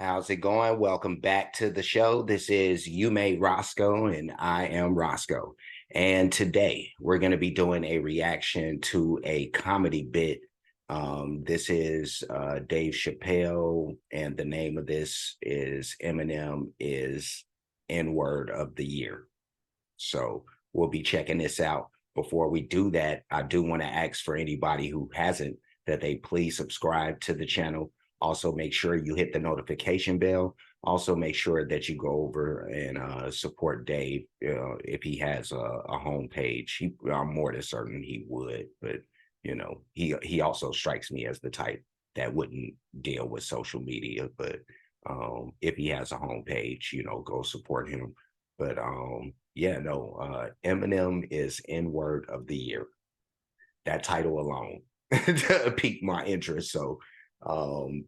How's it going? Welcome back to the show. This is You Made Roscoe, and I am Roscoe. And today we're going to be doing a reaction to a comedy bit. This is Dave Chappelle, and the name of this is Eminem is N-word of the year. So we'll be checking this out. Before we do that, I do want to ask for anybody who hasn't that they please subscribe to the channel. Also, make sure you hit the notification bell. Also, make sure that you go over and support Dave if he has a homepage. I'm more than certain he would, but he also strikes me as the type that wouldn't deal with social media. But if he has a homepage, go support him. But Eminem is N-word of the year. That title alone piqued my interest. So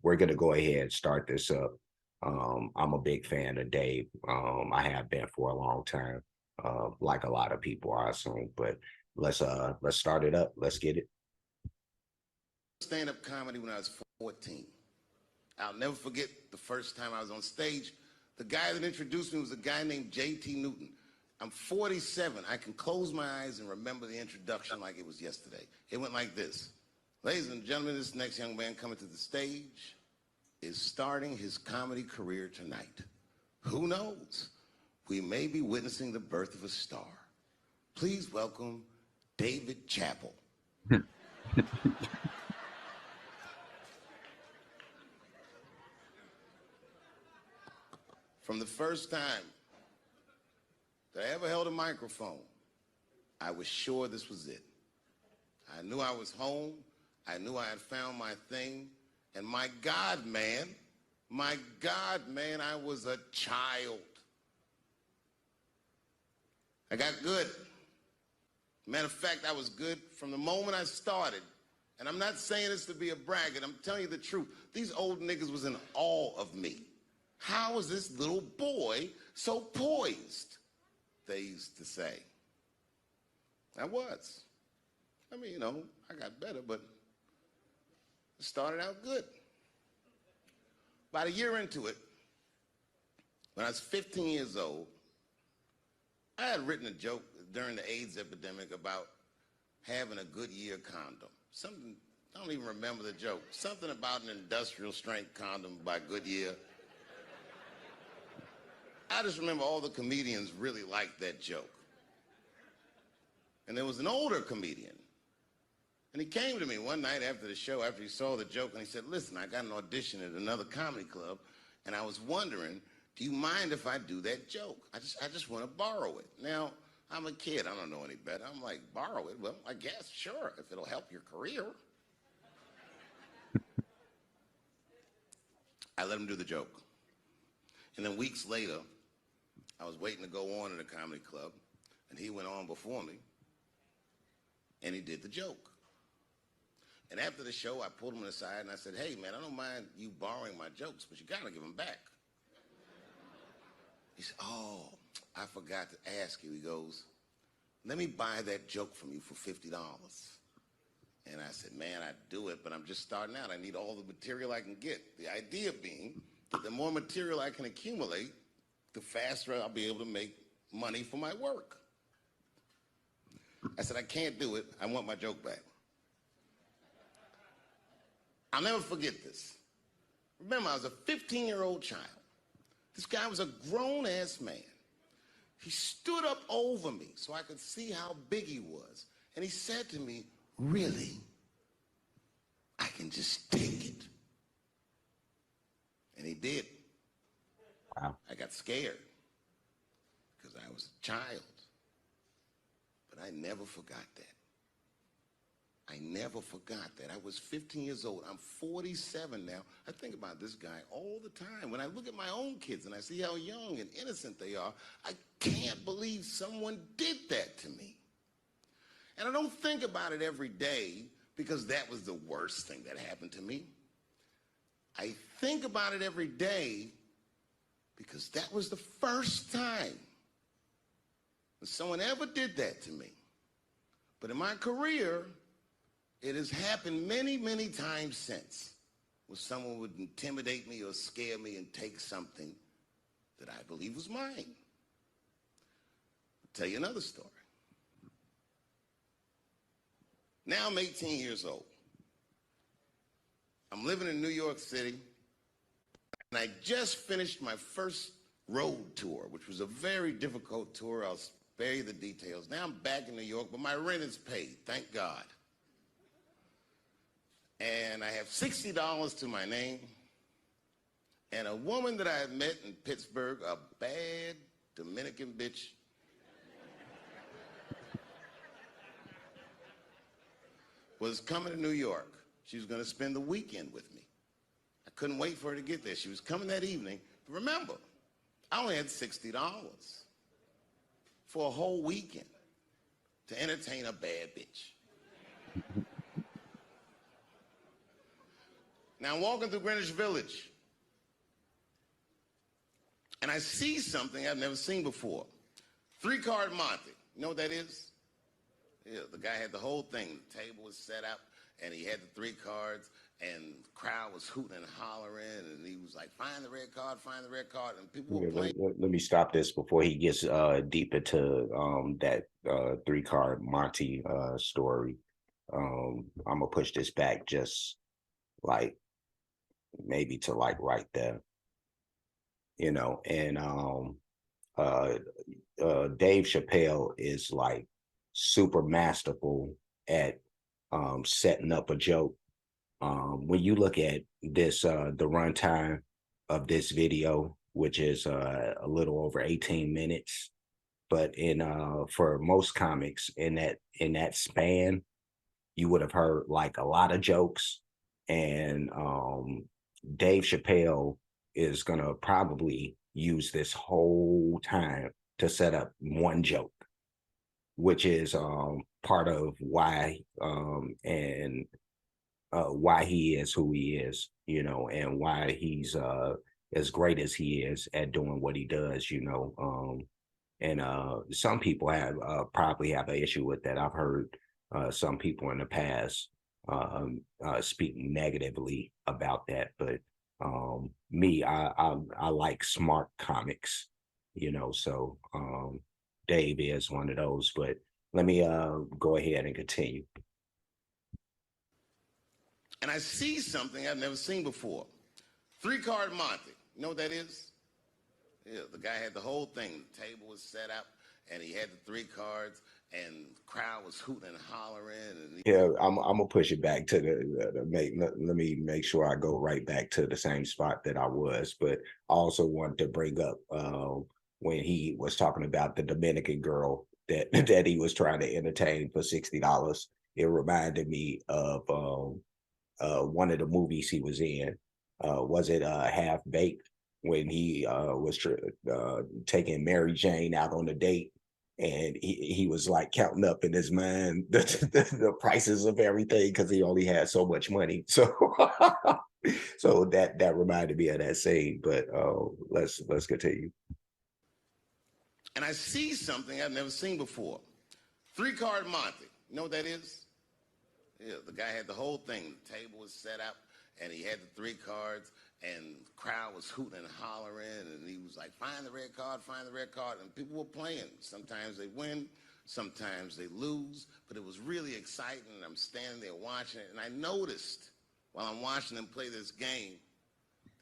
we're gonna go ahead and start this up. I'm a big fan of Dave. I have been for a long time, like a lot of people, I assume. But let's start it up. Let's get it. Stand-up comedy when I was 14. I'll never forget the first time I was on stage. The guy that introduced me was a guy named J.T. Newton. I'm 47. I can close my eyes and remember the introduction like it was yesterday. It went like this. Ladies and gentlemen, this next young man coming to the stage is starting his comedy career tonight. Who knows? We may be witnessing the birth of a star. Please welcome Dave Chappelle. From the first time that I ever held a microphone, I was sure this was it. I knew I was home. I knew I had found my thing. And my God, man, I was a child. I got good. Matter of fact, I was good from the moment I started. And I'm not saying this to be a braggart. I'm telling you the truth. These old niggas was in awe of me. How is this little boy so poised? They used to say. I was. I mean, I got better, but it started out good. About a year into it, when I was 15 years old, I had written a joke during the AIDS epidemic about having a Goodyear condom. Something, I don't even remember the joke. Something about an industrial strength condom by Goodyear. I just remember all the comedians really liked that joke. And there was an older comedian. And he came to me one night after the show, after he saw the joke, and he said, listen, I got an audition at another comedy club, and I was wondering, do you mind if I do that joke? I just want to borrow it. Now, I'm a kid. I don't know any better. I'm like, borrow it? Well, I guess, sure, if it'll help your career. I let him do the joke. And then weeks later, I was waiting to go on in a comedy club, and he went on before me, and he did the joke. And after the show, I pulled him aside, and I said, hey, man, I don't mind you borrowing my jokes, but you got to give them back. He said, oh, I forgot to ask you. He goes, let me buy that joke from you for $50. And I said, man, I'd do it, but I'm just starting out. I need all the material I can get. The idea being that the more material I can accumulate, the faster I'll be able to make money for my work. I said, I can't do it. I want my joke back. I'll never forget this. Remember, I was a 15-year-old child. This guy was a grown-ass man. He stood up over me so I could see how big he was. And he said to me, really? I can just take it. And he did. Wow. I got scared because I was a child. But I never forgot that. I never forgot that. I was 15 years old. I'm 47 now. I think about this guy all the time. When I look at my own kids and I see how young and innocent they are, I can't believe someone did that to me. And I don't think about it every day because that was the worst thing that happened to me. I think about it every day because that was the first time that someone ever did that to me. But in my career, it has happened many, many times since. where someone would intimidate me or scare me and take something that I believe was mine. I'll tell you another story. Now I'm 18 years old. I'm living in New York City, and I just finished my first road tour, which was a very difficult tour. I'll spare you the details. Now I'm back in New York, but my rent is paid, thank God. And I have $60 to my name, and a woman that I had met in Pittsburgh, a bad Dominican bitch, was coming to New York. She was going to spend the weekend with me. I couldn't wait for her to get there. She was coming that evening. But remember, I only had $60 for a whole weekend to entertain a bad bitch. Now I'm walking through Greenwich Village, and I see something I've never seen before. Three-card Monte. You know what that is? Yeah, the guy had the whole thing. The table was set up, and he had the three cards, and the crowd was hooting and hollering, and he was like, find the red card, find the red card, and people were playing. Let me stop this before he gets deep into that three-card Monty story. I'm gonna push this back just like maybe to like right there, you know, and Dave Chappelle is like super masterful at setting up a joke. When you look at this, the runtime of this video, which is a little over 18 minutes, but in for most comics in that span, you would have heard like a lot of jokes, and Dave Chappelle is gonna probably use this whole time to set up one joke, which is part of why why he is who he is, you know, and why he's as great as he is at doing what he does, you know. And some people have probably have an issue with that. I've heard some people in the past speak negatively about that, but me, I like smart comics, you know. So Dave is one of those. But let me go ahead and continue. And I see something I've never seen before. Three-card Monte. You know what that is? Yeah, the guy had the whole thing. The table was set up, and he had the three cards, and the crowd was hooting and hollering. And yeah, I'm gonna push it back to let me make sure I go right back to the same spot that I was. But I also wanted to bring up when he was talking about the Dominican girl that that he was trying to entertain for $60. It reminded me of one of the movies he was in. Was it Half Baked, when he was taking Mary Jane out on a date, and he was like counting up in his mind the prices of everything because he only had so much money. So so that reminded me of that scene. But let's continue. And I see something I've never seen before. Three-card Monte. You know what that is? Yeah, the guy had the whole thing. The table was set up, and he had the three cards, and the crowd was hooting and hollering, and he was like, find the red card, find the red card, and people were playing. Sometimes they win, sometimes they lose, but it was really exciting, and I'm standing there watching it, and I noticed while I'm watching them play this game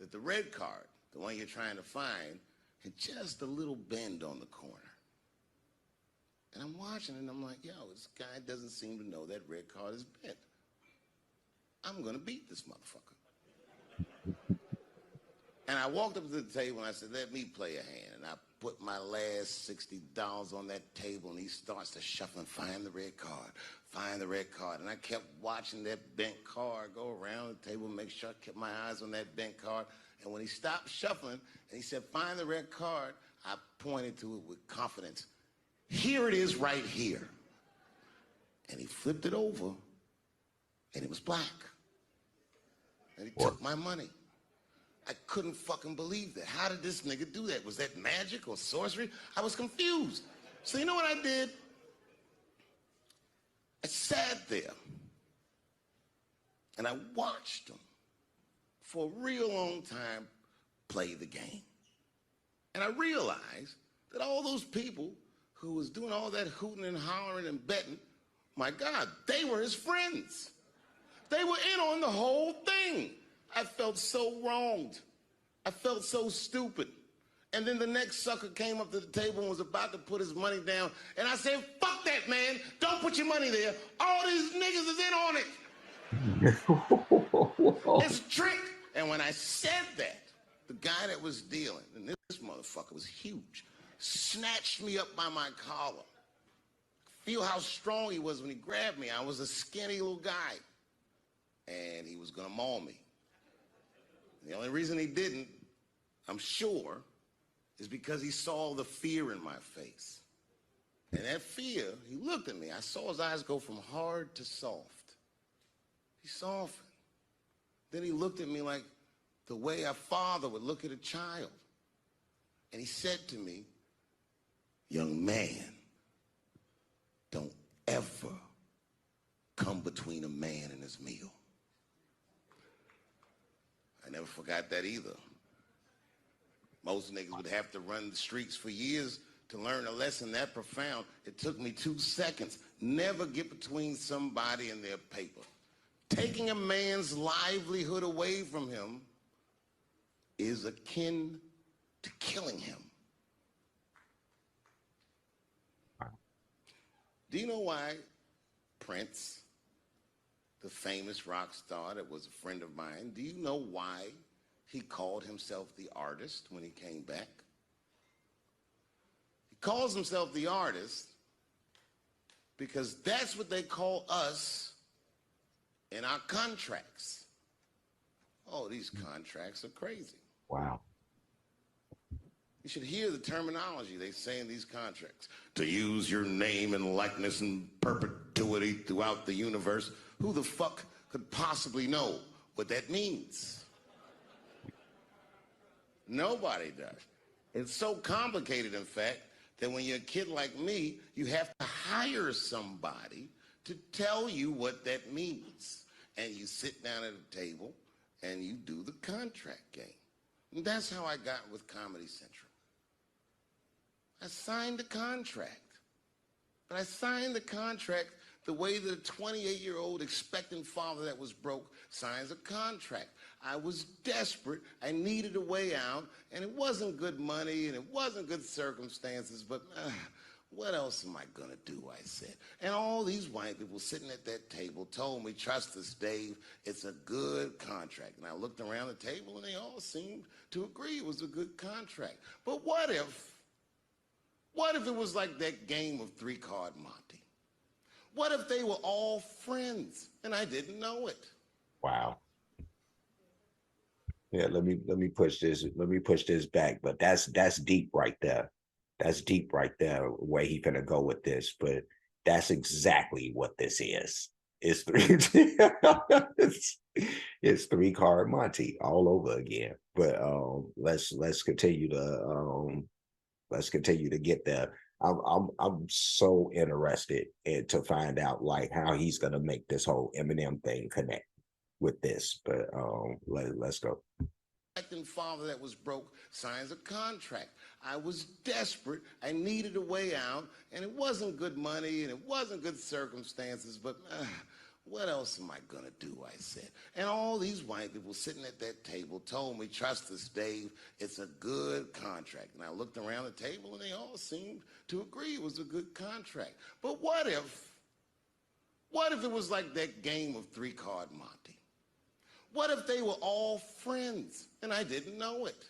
that the red card, the one you're trying to find, had just a little bend on the corner. And I'm watching it, and I'm like, yo, this guy doesn't seem to know that red card is bent. I'm going to beat this motherfucker. And I walked up to the table, and I said, let me play a hand. And I put my last $60 on that table, and he starts to shuffle and find the red card, find the red card. And I kept watching that bent card go around the table, make sure I kept my eyes on that bent card. And when he stopped shuffling, and he said, find the red card, I pointed to it with confidence. Here it is right here. And he flipped it over, and it was black. And he took my money. I couldn't fucking believe that. How did this nigga do that? Was that magic or sorcery? I was confused. So you know what I did? I sat there, and I watched him for a real long time, play the game. And I realized that all those people who was doing all that hooting and hollering and betting, my God, they were his friends. They were in on the whole thing. I felt so wronged. I felt so stupid. And then the next sucker came up to the table and was about to put his money down. And I said, fuck that, man. Don't put your money there. All these niggas is in on it. It's a trick. And when I said that, the guy that was dealing, and this motherfucker was huge, snatched me up by my collar. Feel how strong he was when he grabbed me. I was a skinny little guy. And he was gonna maul me. And the only reason he didn't, I'm sure, is because he saw the fear in my face. And that fear, he looked at me. I saw his eyes go from hard to soft. He softened. Then he looked at me like the way a father would look at a child. And he said to me, young man, don't ever come between a man and his meal. I never forgot that either. Most niggas would have to run the streets for years to learn a lesson that profound. It took me 2 seconds. Never get between somebody and their paper. Taking a man's livelihood away from him is akin to killing him. Do you know why Prince, the famous rock star that was a friend of mine, do you know why he called himself the artist when he came back? He calls himself the artist because that's what they call us in our contracts. Oh, these contracts are crazy. Wow. You should hear the terminology they say in these contracts. To use your name and likeness in perpetuity throughout the universe. Who the fuck could possibly know what that means? Nobody does. It's so complicated, in fact, that when you're a kid like me, you have to hire somebody to tell you what that means. And you sit down at a table and you do the contract game. And that's how I got with Comedy Central. I signed the contract. But I signed the contract the way that a 28-year-old expectant father that was broke signs a contract. I was desperate. I needed a way out. And it wasn't good money and it wasn't good circumstances. But what else am I going to do, I said. And all these white people sitting at that table told me, trust us, Dave, it's a good contract. And I looked around the table and they all seemed to agree it was a good contract. But what if it was like that game of three-card Monte? What if they were all friends and I didn't know it? Wow. Yeah, let me push this back. But that's deep right there. That's deep right there, where he gonna go with this. But that's exactly what this is. It's it's three-card Monte all over again. But let's continue to get there. I'm so interested to find out like how he's gonna make this whole Eminem thing connect with this. But let's go. Father that was broke signs a contract. I was desperate. I needed a way out, and it wasn't good money, and it wasn't good circumstances, but what else am I gonna do, I said. And all these white people sitting at that table told me, trust us, Dave, it's a good contract. And I looked around the table and they all seemed to agree it was a good contract. But what if it was like that game of three-card Monte? What if they were all friends and I didn't know it?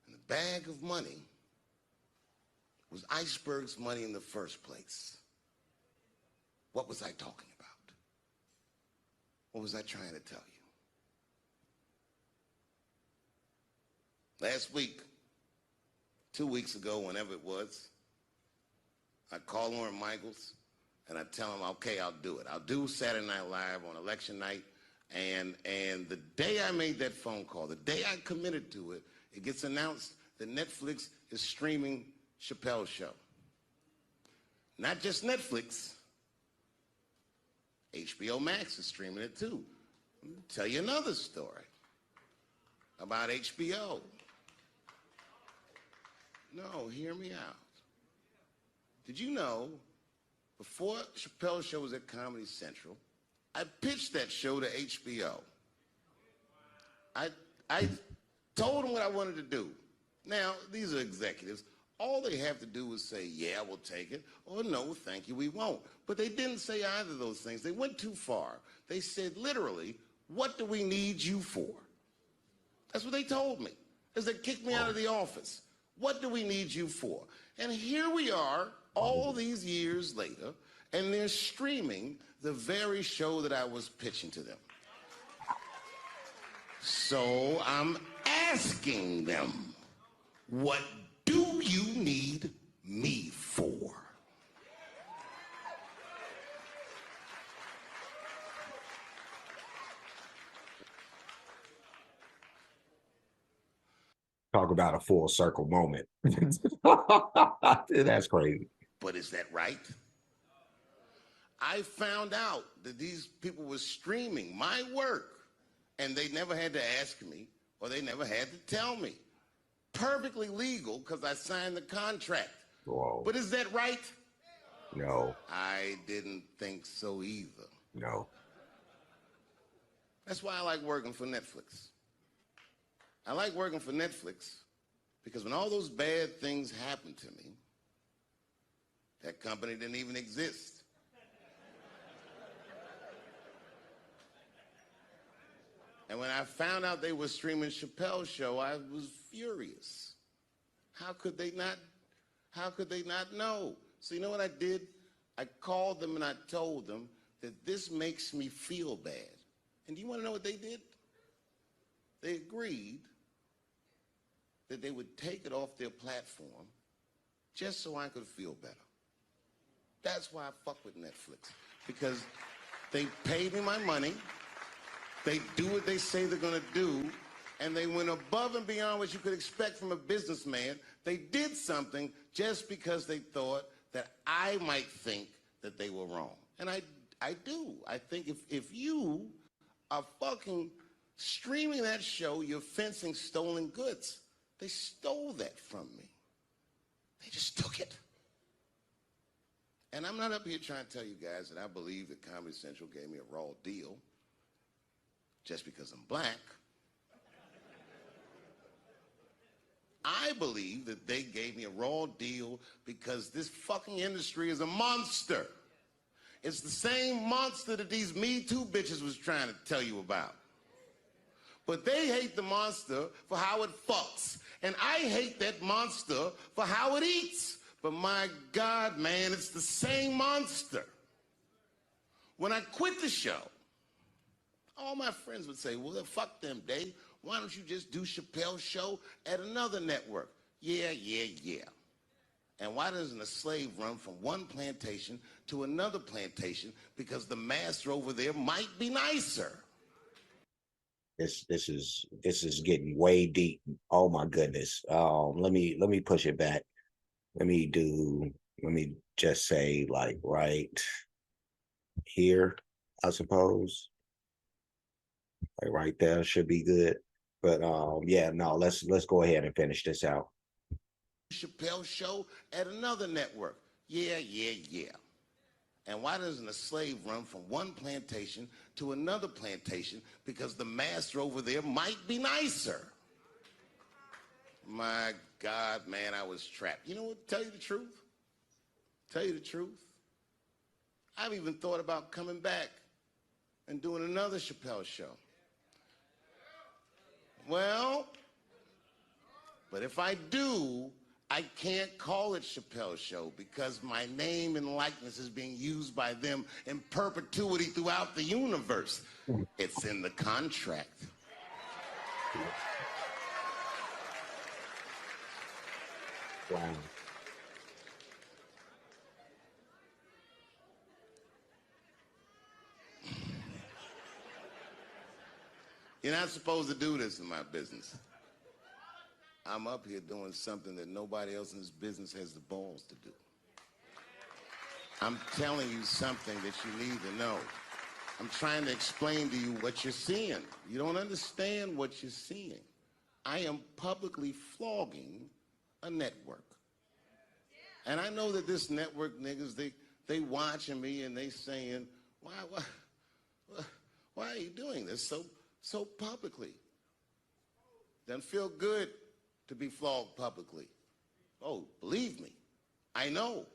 And the bag of money was Iceberg's money in the first place. What was I talking about? What was I trying to tell you? Last week, 2 weeks ago, whenever it was, I called Lauren Michaels and I tell him, okay, I'll do it. I'll do Saturday Night Live on election night. And the day I made that phone call, the day I committed to it, it gets announced that Netflix is streaming Chappelle's show. Not just Netflix, HBO Max is streaming it too. Let me tell you another story about HBO. No, hear me out. Did you know, before Chappelle's show was at Comedy Central, I pitched that show to HBO. I told them what I wanted to do. Now, these are executives. All they have to do is say, yeah, we'll take it, or no, thank you, we won't. But they didn't say either of those things. They went too far. They said, literally, what do we need you for? That's what they told me, as they kicked me out of the office. What do we need you for? And here we are, all these years later, and they're streaming the very show that I was pitching to them. So I'm asking them, what do you need me for? Talk about a full circle moment. That's crazy. But is that right? I found out that these people were streaming my work, and they never had to ask me, or they never had to tell me. Perfectly legal, because I signed the contract. Whoa. But is that right? No. I didn't think so either. No. That's why I like working for Netflix. I like working for Netflix because when all those bad things happened to me, that company didn't even exist. And when I found out they were streaming Chappelle's show, I was furious. How could they not know? So you know what I did? I called them and I told them that this makes me feel bad. And do you want to know what they did? They agreed that they would take it off their platform just so I could feel better. That's why I fuck with Netflix, because they paid me my money, they do what they say they're gonna do, and they went above and beyond what you could expect from a businessman. They did something just because they thought that I might think that they were wrong. And I do. I think if you are fucking streaming that show, you're fencing stolen goods. They stole that from me. They just took it. And I'm not up here trying to tell you guys that I believe that Comedy Central gave me a raw deal just because I'm black. I believe that they gave me a raw deal because this fucking industry is a monster. It's the same monster that these Me Too bitches was trying to tell you about. But they hate the monster for how it fucks. And I hate that monster for how it eats. But my God, man, it's the same monster. When I quit the show, all my friends would say, well, fuck them, Dave. Why don't you just do Chappelle's show at another network? Yeah. And why doesn't a slave run from one plantation to another plantation? Because the master over there might be nicer. This is getting way deep. Oh my goodness. Let me push it back. Let me just say, like, right here, I suppose. Like right there should be good. But yeah, no, let's go ahead and finish this out. Chappelle's show at another network. Yeah. And why doesn't a slave run from one plantation to another plantation? Because the master over there might be nicer. My God, man, I was trapped. You know what? Tell you the truth. I've even thought about coming back and doing another Chappelle show. Well, but if I do, I can't call it Chappelle's show because my name and likeness is being used by them in perpetuity throughout the universe. It's in the contract. Wow. You're not supposed to do this in my business. I'm up here doing something that nobody else in this business has the balls to do. I'm telling you something that you need to know. I'm trying to explain to you what you're seeing. You don't understand what you're seeing. I am publicly flogging a network. And I know that this network niggas, they watching me and they saying, why are you doing this so publicly? Doesn't feel good to be flogged publicly. Oh, believe me, I know.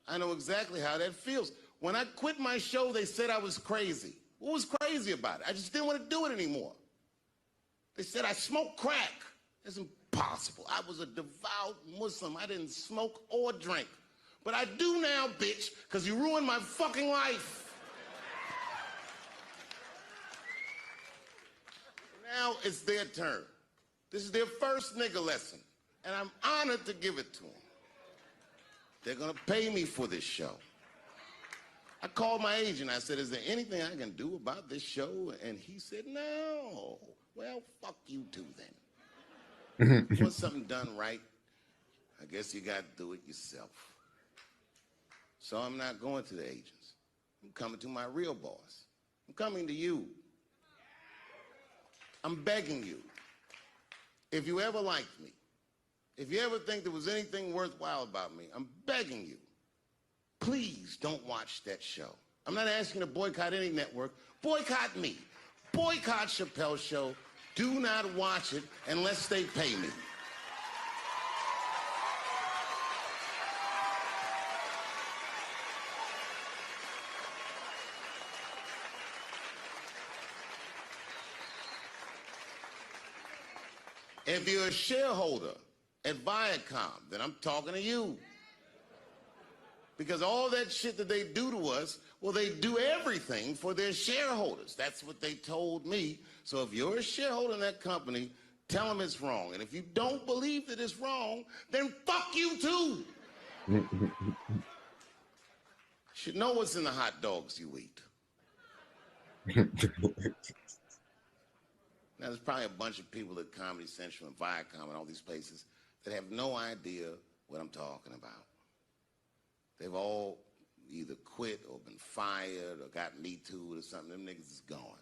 I know exactly how that feels. When I quit my show, they said I was crazy. What was crazy about it? I just didn't want to do it anymore. They said I smoked crack. That's impossible. I was a devout Muslim. I didn't smoke or drink. But I do now, bitch, because you ruined my fucking life. Now it's their turn. This is their first nigga lesson, and I'm honored to give it to them. They're gonna pay me for this show. I called my agent. I said, is there anything I can do about this show? And he said, no. Well, fuck you too then. If you want something done right, I guess you got to do it yourself. So I'm not going to the agents. I'm coming to my real boss. I'm coming to you. I'm begging you. If you ever liked me, if you ever think there was anything worthwhile about me, I'm begging you. Please don't watch that show. I'm not asking you to boycott any network. Boycott me. Boycott Chappelle's show. Do not watch it unless they pay me. If you're a shareholder at Viacom, then I'm talking to you. Because all that shit that they do to us, well, they do everything for their shareholders. That's what they told me. So if you're a shareholder in that company, tell them it's wrong. And if you don't believe that it's wrong, then fuck you too. You should know what's in the hot dogs you eat. Now, there's probably a bunch of people at Comedy Central and Viacom and all these places that have no idea what I'm talking about. They've all either quit or been fired or got Me Too'd or something. Them niggas is gone.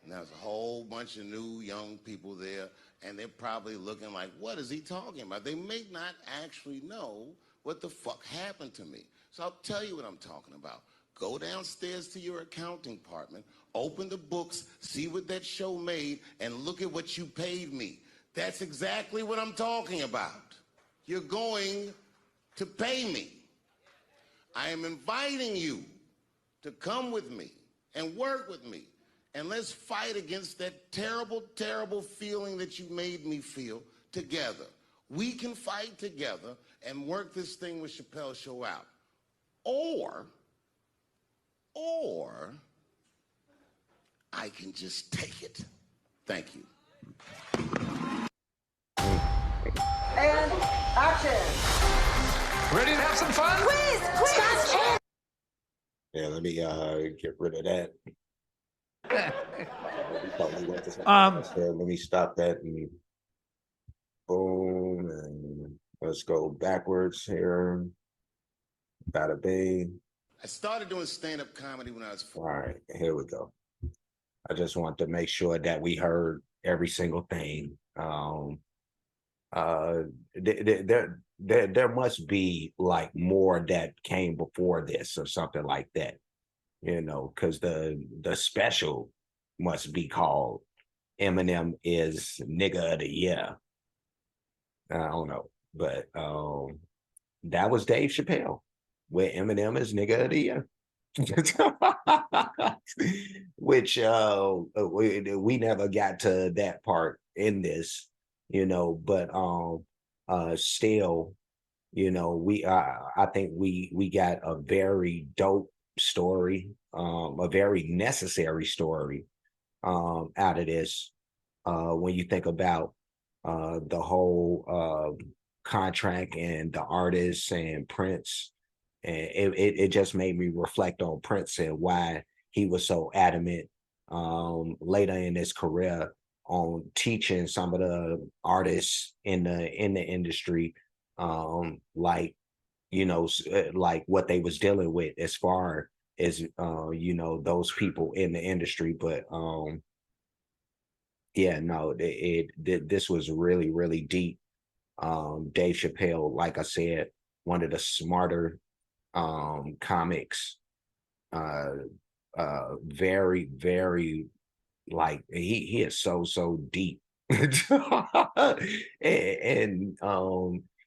And there's a whole bunch of new young people there, and they're probably looking like, what is he talking about? They may not actually know what the fuck happened to me. So I'll tell you what I'm talking about. Go downstairs to your accounting department, open the books, see what that show made, and look at what you paid me. That's exactly what I'm talking about. You're going to pay me. I am inviting you to come with me and work with me. And let's fight against that terrible, terrible feeling that you made me feel together. We can fight together and work this thing with Chappelle's show out. Or I can just take it. Thank you. And action. Ready to have some fun? Quiz. Yeah, let me get rid of that. So let me stop that and boom, and let's go backwards here. Bada bing. I started doing stand-up comedy when I was 4. All right, here we go. I just want to make sure that we heard every single thing. There must be like more that came before this or something like that, you know, because the special must be called Eminem is Nigga of the Year. I don't know, but that was Dave Chappelle with Eminem is Nigga of the Year. Which we never got to that part in this, you know, but still, you know, we I think we got a very dope story, a very necessary story out of this, when you think about the whole contract and the artists and Prince. And it just made me reflect on Prince and why he was so adamant later in his career on teaching some of the artists in the industry, like like what they was dealing with as far as those people in the industry. But yeah, no, this was really, really deep. Dave Chappelle, like I said, one of the smarter comics, uh very, very, like he is so deep. And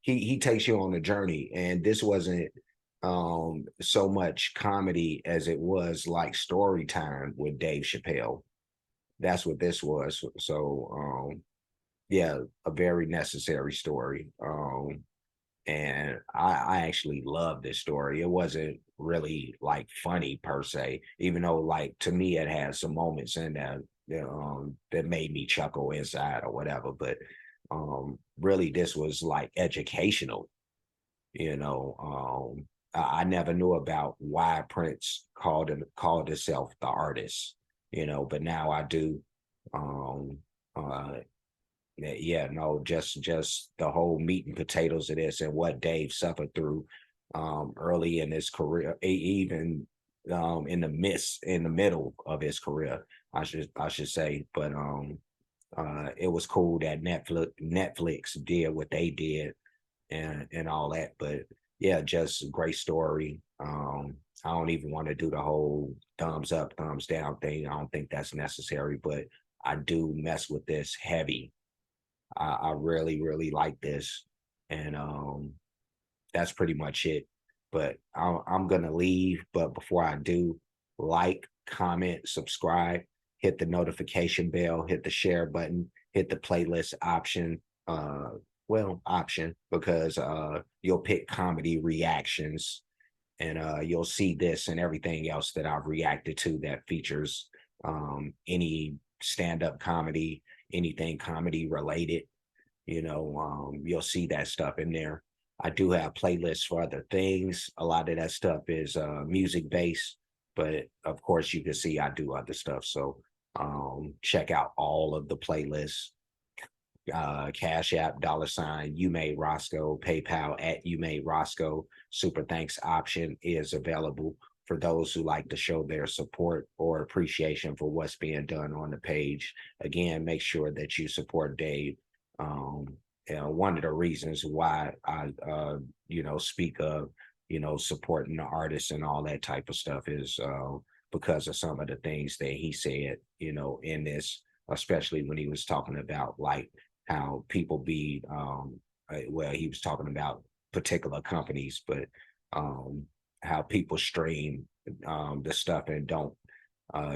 he takes you on a journey, and this wasn't so much comedy as it was like story time with Dave Chappelle. That's what this was. So yeah, a very necessary story. And I actually love this story. It wasn't really like funny per se, even though like to me it had some moments in that that made me chuckle inside or whatever. But really, this was like educational. You know, I never knew about why Prince called himself the artist. But now I do. Um, uh, yeah, no, just the whole meat and potatoes of this and what Dave suffered through early in his career, even in the middle of his career, I should say. But it was cool that Netflix did what they did and all that. But yeah, just a great story. I don't even want to do the whole thumbs up, thumbs down thing. I don't think that's necessary, but I do mess with this heavy. I really, really like this. And that's pretty much it. But I'm going to leave. But before I do, like, comment, subscribe, hit the notification bell, hit the share button, hit the playlist option. Option, because you'll pick comedy reactions, and you'll see this and everything else that I've reacted to that features any stand-up comedy, anything comedy related. You'll see that stuff in there. I do have playlists for other things. A lot of that stuff is music based, but of course you can see I do other stuff. So check out all of the playlists. Cash App, $ you made Roscoe, PayPal at you made Roscoe. Super thanks option is available for those who like to show their support or appreciation for what's being done on the page. Again, make sure that you support Dave. One of the reasons why I speak of supporting the artists and all that type of stuff is because of some of the things that he said in this, especially when he was talking about like how people be he was talking about particular companies, but how people stream the stuff and don't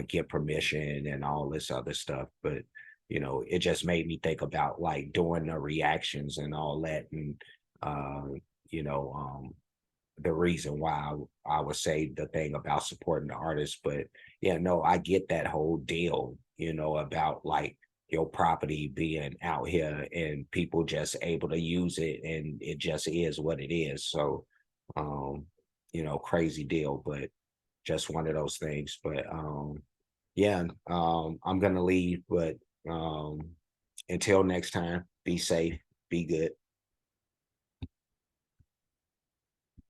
get permission and all this other stuff. But it just made me think about like doing the reactions and all that, and uh you know the reason why I would say the thing about supporting the artist. But yeah, no, I get that whole deal, about like your property being out here and people just able to use it, and it just is what it is. So, crazy deal, but just one of those things. But yeah, I'm gonna leave, but until next time, be safe, be good.